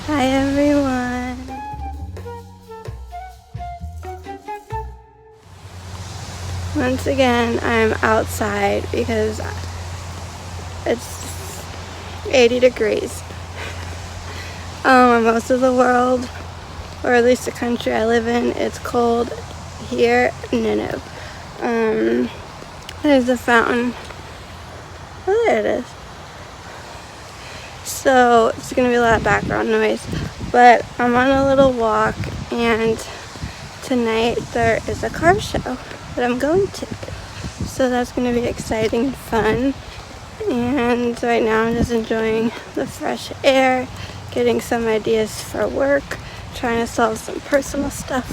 Hi everyone. Once again, I'm outside because it's 80 degrees. Most of the world, or at least the country I live in, it's cold. Here, no. There's a fountain. Oh, there it is. So it's gonna be a lot of background noise, but I'm on a little walk, and tonight there is a car show that I'm going to. So that's gonna be exciting and fun. And right now I'm just enjoying the fresh air, getting some ideas for work, trying to solve some personal stuff.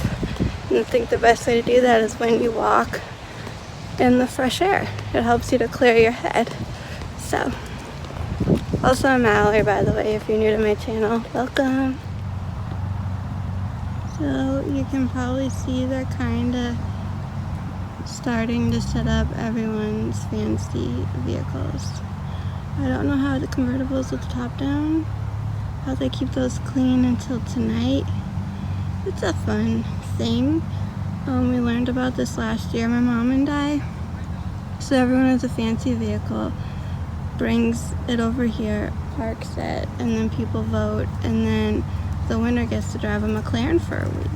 And I think the best way to do that is when you walk in the fresh air. It helps you to clear your head. So, also I'm Mallory, by the way, if you're new to my channel, welcome. So you can probably see they're kind of starting to set up everyone's fancy vehicles. I don't know how the convertibles with the top down, how they keep those clean until tonight. It's a fun thing. We learned about this last year, my mom and I. So everyone has a fancy vehicle, brings it over here, parks it, and then people vote, and then the winner gets to drive a McLaren for a week.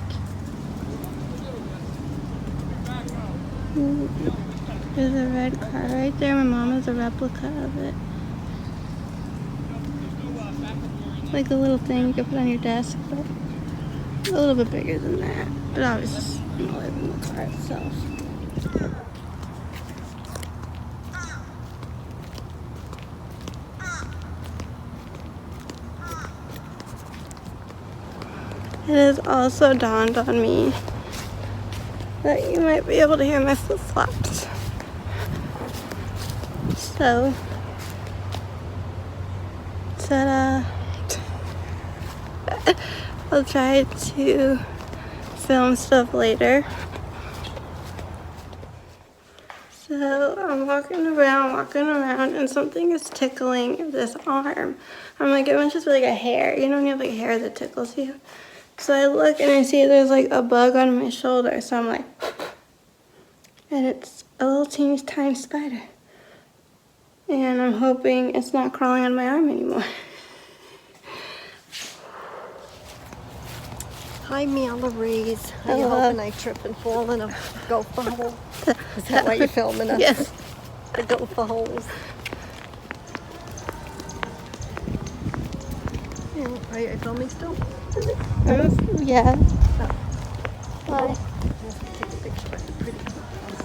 Ooh, there's a red car right there. My mom has a replica of it. Like a little thing you can put on your desk, but a little bit bigger than that. But obviously, I'm not living in the car itself. It has also dawned on me that you might be able to hear my flip-flops. So, ta-da! I'll try to film stuff later. So I'm walking around, and something is tickling this arm. I'm like, it must just be like a hair. You know when you have like hair that tickles you? So I look and I see there's like a bug on my shoulder. So I'm like, and it's a little teeny tiny spider. And I'm hoping it's not crawling on my arm anymore. Hi, Mallory's. Are you hoping I trip and fall in a gopher hole? Is that why you're filming us? Yes. The gopher holes. Yeah, are you filming still? Yeah. Oh. Bye. Take a picture of the pretty house.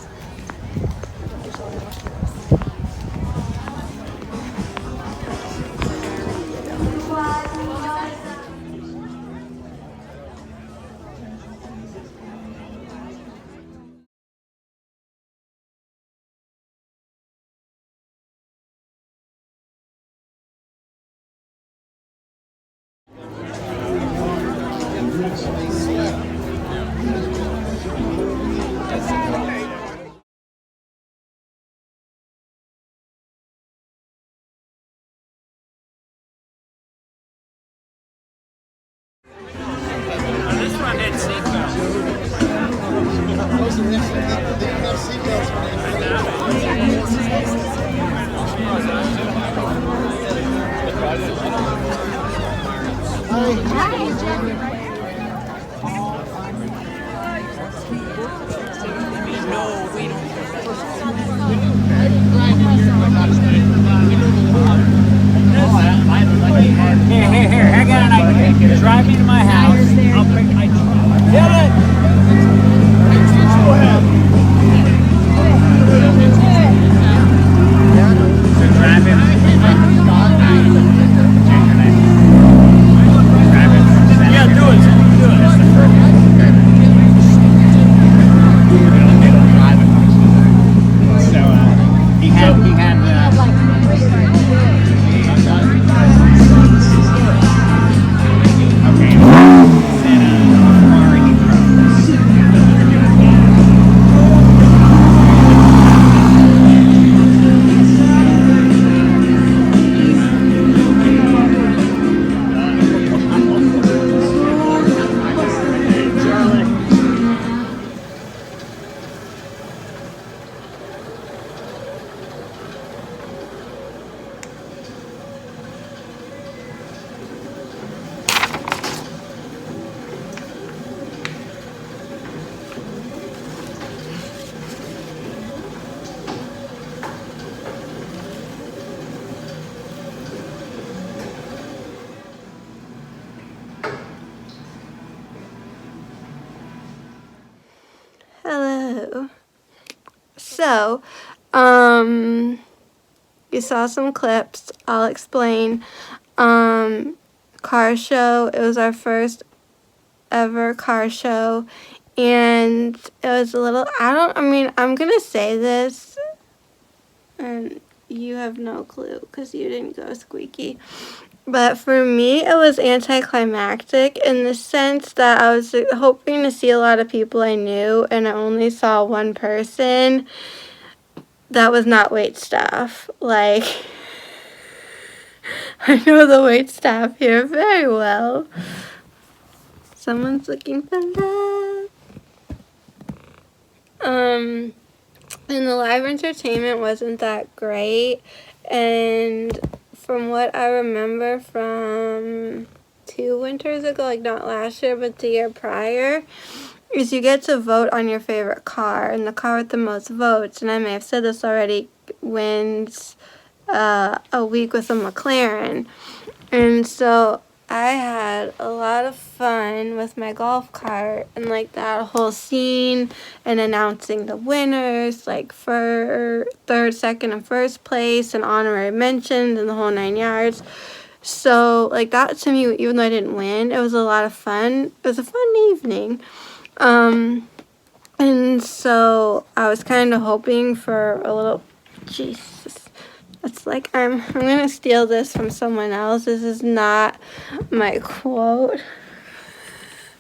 Here, I got an idea. Drive me to my house. I'll pick my truck. Get it! Go ahead. So drive him. Yeah, do it. Do it. So, he had okay. So, you saw some clips. I'll explain. Car show. It was our first ever car show, and it was a little, I'm gonna say this, and you have no clue because you didn't go, Squeaky. But for me, it was anticlimactic in the sense that I was hoping to see a lot of people I knew, and I only saw one person that was not wait staff. Like, I know the wait staff here very well. Someone's looking for love. And the live entertainment wasn't that great. And from what I remember from 2 winters ago, like not last year, but the year prior, is you get to vote on your favorite car. And the car with the most votes, and I may have said this already, wins a week with a McLaren. And so I had a lot of fun with my golf cart and like that whole scene and announcing the winners, like for third, second, and first place and honorary mentions and the whole 9 yards. So like that to me, even though I didn't win, it was a lot of fun. It was a fun evening. And so I was kind of hoping for a little, Jesus. It's like I'm going to steal this from someone else. This is not my quote.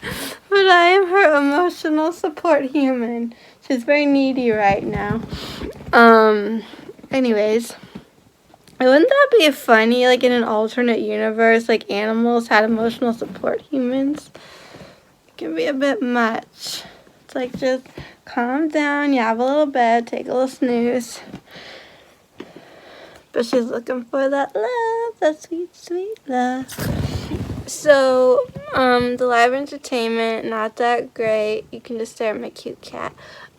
But I am her emotional support human. She's very needy right now. Anyways. Wouldn't that be funny, like in an alternate universe, like animals had emotional support humans? It can be a bit much. It's like just calm down, you have a little bed, take a little snooze. But she's looking for that love, that sweet, sweet love. So, the live entertainment, not that great. You can just stare at my cute cat.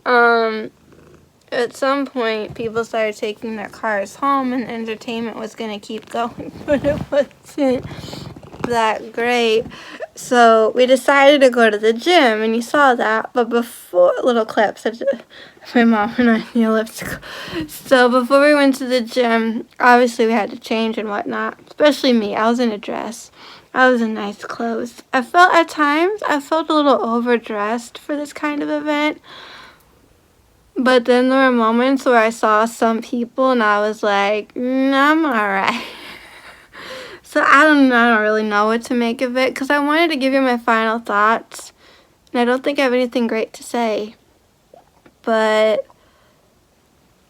At some point, people started taking their cars home, and entertainment was going to keep going, but it wasn't that great. So we decided to go to the gym, and you saw that. But before, little clips, my mom and I in the elliptical. So before we went to the gym, obviously we had to change and whatnot. Especially me, I was in a dress. I was in nice clothes. At times, I felt a little overdressed for this kind of event. But then there were moments where I saw some people and I was like, I'm alright. So I don't really know what to make of it because I wanted to give you my final thoughts. And I don't think I have anything great to say. But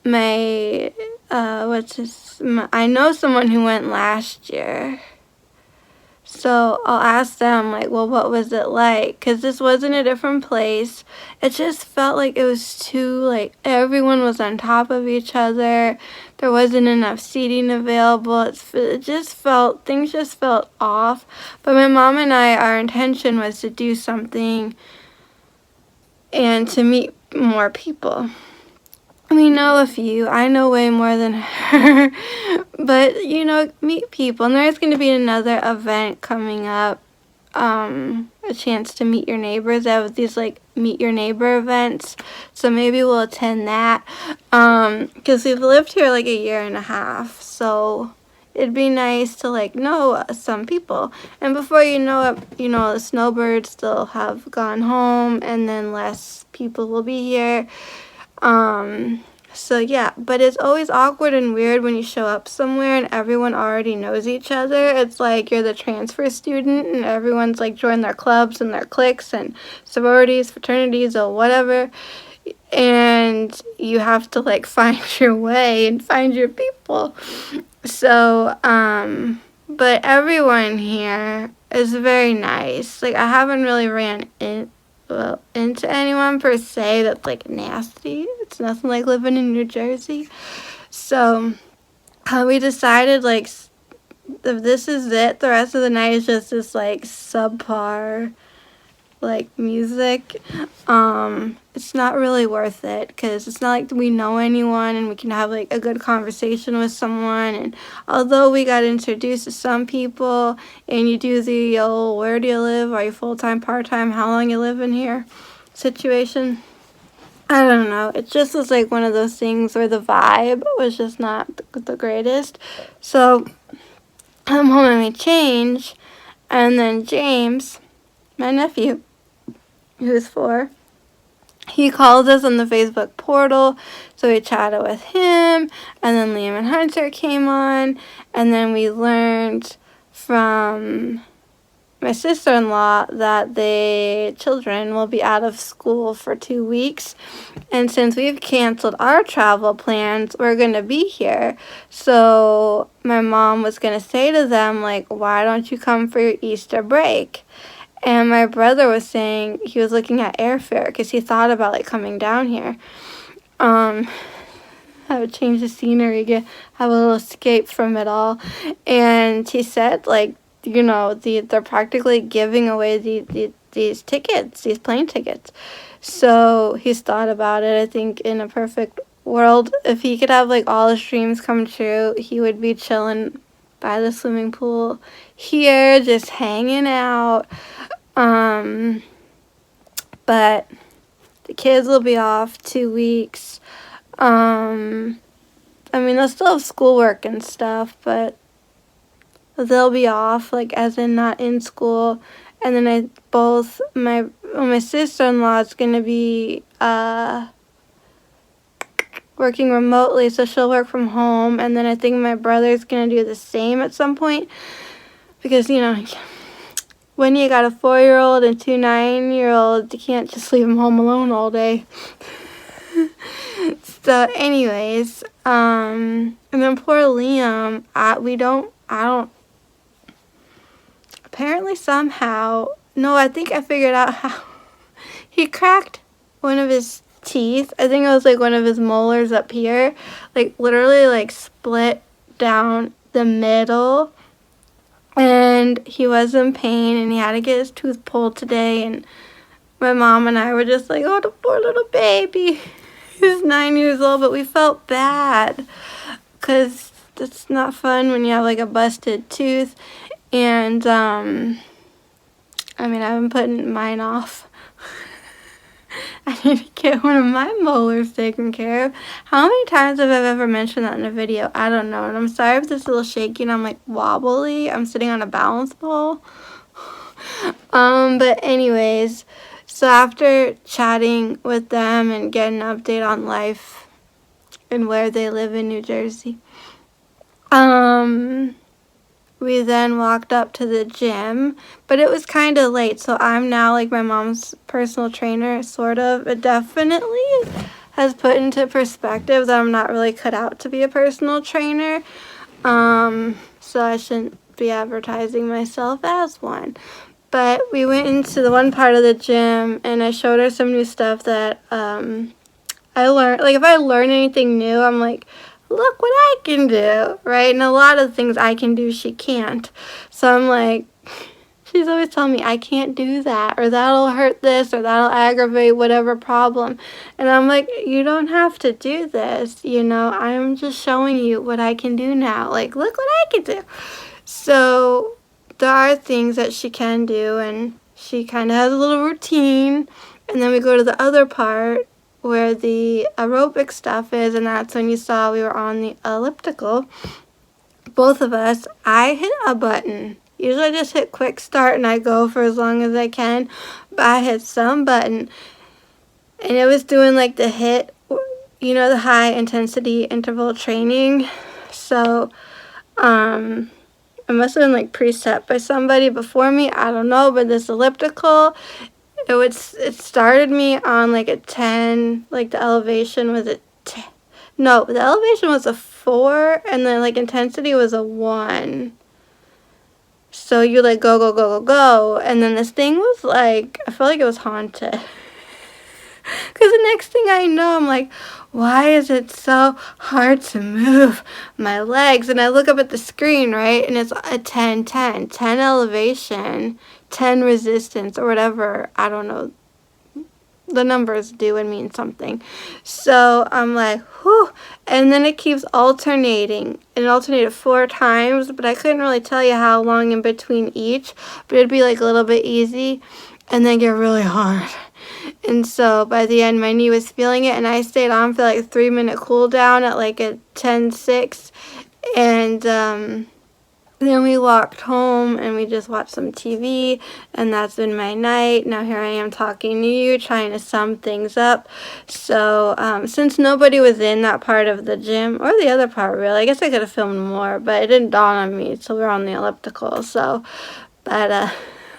I know someone who went last year. So I'll ask them, like, well, what was it like? Because this was in a different place. It just felt like it was too, like, everyone was on top of each other. There wasn't enough seating available. Things just felt off. But my mom and I, our intention was to do something and to meet more people. We know a few. I know way more than her. But, meet people. And there's going to be another event coming up. A chance to meet your neighbors. I have these, like, meet your neighbor events. So maybe we'll attend that. Because we've lived here, like, 1.5 years. So it'd be nice to, like, know some people. And before you know it, the snowbirds still have gone home. And then less people will be here. So yeah, but it's always awkward and weird when you show up somewhere and everyone already knows each other. It's like you're the transfer student and everyone's like joined their clubs and their cliques and sororities, fraternities, or whatever. And you have to like find your way and find your people. So, but everyone here is very nice. Like I haven't really ran into anyone per se that's like nasty. It's nothing like living in New Jersey. So we decided like if this is it, the rest of the night is just this like subpar like music. It's not really worth it because it's not like we know anyone and we can have like a good conversation with someone. And although we got introduced to some people and you do the old where do you live, are you full-time, part-time, how long you live in here situation, I don't know. It just was like one of those things where the vibe was just not the greatest. So I'm home and we change, and then James, my nephew, who's 4, he called us on the Facebook portal, so we chatted with him, and then Liam and Hunter came on, and then we learned from my sister-in-law that the children will be out of school for 2 weeks, and since we've canceled our travel plans, we're going to be here. So my mom was going to say to them, like, why don't you come for your Easter break? And my brother was saying he was looking at airfare because he thought about like coming down here. Have a change of scenery, have a little escape from it all. And he said, like, you know, they're practically giving away these tickets, these plane tickets. So he's thought about it. I think in a perfect world, if he could have like all his dreams come true, he would be chilling by the swimming pool here, just hanging out. But the kids will be off 2 weeks. I mean, they'll still have schoolwork and stuff, but they'll be off, like, as in not in school. And then my sister-in-law is going to be working remotely, so she'll work from home. And then I think my brother's going to do the same at some point. Because, you know, when you got a 4-year-old and 2 9-year-olds, you can't just leave them home alone all day. So anyways, and then poor Liam, apparently somehow, no, I think I figured out how he cracked one of his teeth. I think it was like one of his molars up here, like literally like split down the middle. And he was in pain, and he had to get his tooth pulled today. And my mom and I were just like, oh, the poor little baby. He's 9 years old, but we felt bad because it's not fun when you have like a busted tooth. And, I mean, I've been putting mine off. I need to get one of my molars taken care of. How many times have I ever mentioned that in a video? I don't know. And I'm sorry if this is a little shaky and I'm like wobbly. I'm sitting on a balance ball. But anyways, so after chatting with them and getting an update on life and where they live in New Jersey, we then walked up to the gym, but it was kind of late, so I'm now like my mom's personal trainer, sort of. It definitely has put into perspective that I'm not really cut out to be a personal trainer, so I shouldn't be advertising myself as one. But we went into the one part of the gym, and I showed her some new stuff that I learned. Like, if I learn anything new, I'm like, look what I can do, right? And a lot of things I can do, she can't. So I'm like, she's always telling me I can't do that, or that'll hurt this, or that'll aggravate whatever problem. And I'm like, you don't have to do this, you know? I'm just showing you what I can do now. Like, look what I can do. So there are things that she can do, and she kind of has a little routine. And then we go to the other part where the aerobic stuff is, and that's when you saw we were on the elliptical. Both of us, I hit a button. Usually I just hit quick start and I go for as long as I can, but I hit some button, and it was doing like the HIIT, you know, the high intensity interval training. So it must have been like preset by somebody before me, I don't know, but this elliptical, it started me on like a 10, like the elevation was a 10. No, the elevation was a 4, and then like intensity was a 1. So you like go, go, go, go, go, and then this thing was like, I felt like it was haunted. Because the next thing I know, I'm like, why is it so hard to move my legs? And I look up at the screen, right, and it's a 10, 10, 10 elevation, 10 resistance, or whatever, I don't know. The numbers do and mean something. So I'm like, whew. And then it keeps alternating. It alternated 4 times, but I couldn't really tell you how long in between each. But it'd be like a little bit easy and then get really hard. And so by the end, my knee was feeling it, and I stayed on for like a 3-minute cool down at like a 10:06. And then we walked home and we just watched some TV, and that's been my night. Now here I am talking to you, trying to sum things up. So since nobody was in that part of the gym, or the other part really, I guess I could have filmed more, but it didn't dawn on me until we were on the elliptical. So, but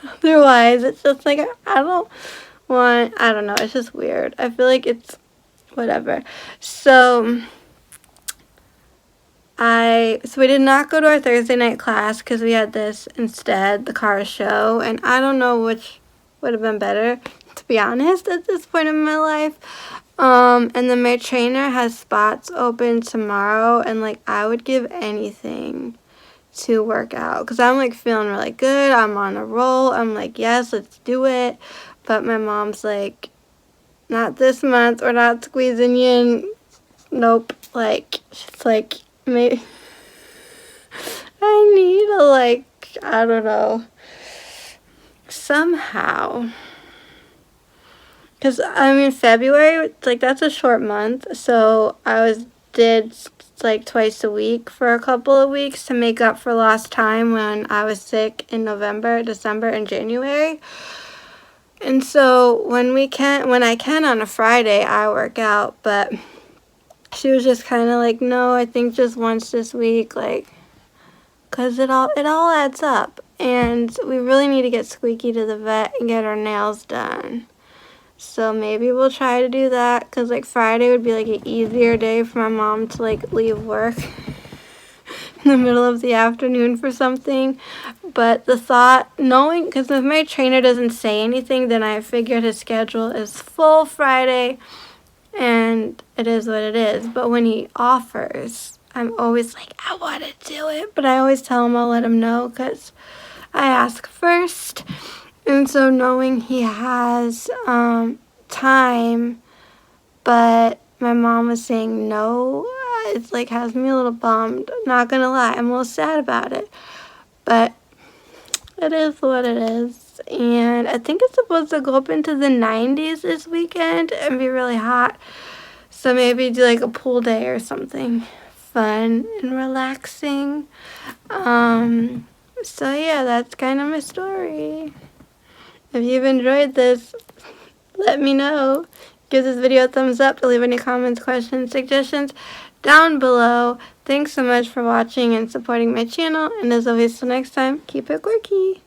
otherwise, it's just like, I don't know, it's just weird. I feel like it's whatever. So we did not go to our Thursday night class because we had this instead, the car show, and I don't know which would have been better, to be honest, at this point in my life. And then my trainer has spots open tomorrow, and like I would give anything to work out because I'm like feeling really good. I'm on a roll. I'm like, yes, let's do it. But my mom's like, not this month. We're not squeezing you in. Nope. Like, she's like, maybe I need to, like, I don't know, somehow. Because, I mean, February, like, that's a short month. So I did like twice a week for a couple of weeks to make up for lost time when I was sick in November, December, and January. And so when I can on a Friday, I work out, but she was just kind of like, no, I think just once this week, like, because it all adds up, and we really need to get Squeaky to the vet and get her nails done. So maybe we'll try to do that, because like Friday would be like an easier day for my mom to like leave work in the middle of the afternoon for something. But the thought, knowing, because if my trainer doesn't say anything, then I figured his schedule is full Friday, and it is what it is. But when he offers, I'm always like, I want to do it, but I always tell him I'll let him know because I ask first. And so knowing he has time, but my mom was saying no, it's like has me a little bummed. Not gonna lie, I'm a little sad about it, but it is what it is. And I think it's supposed to go up into the 90s this weekend and be really hot. So maybe do like a pool day or something fun and relaxing. So yeah, that's kind of my story. If you've enjoyed this, let me know. Give this video a thumbs up. Leave any comments, questions, suggestions down below. Thanks so much for watching and supporting my channel. And as always, till next time, keep it quirky.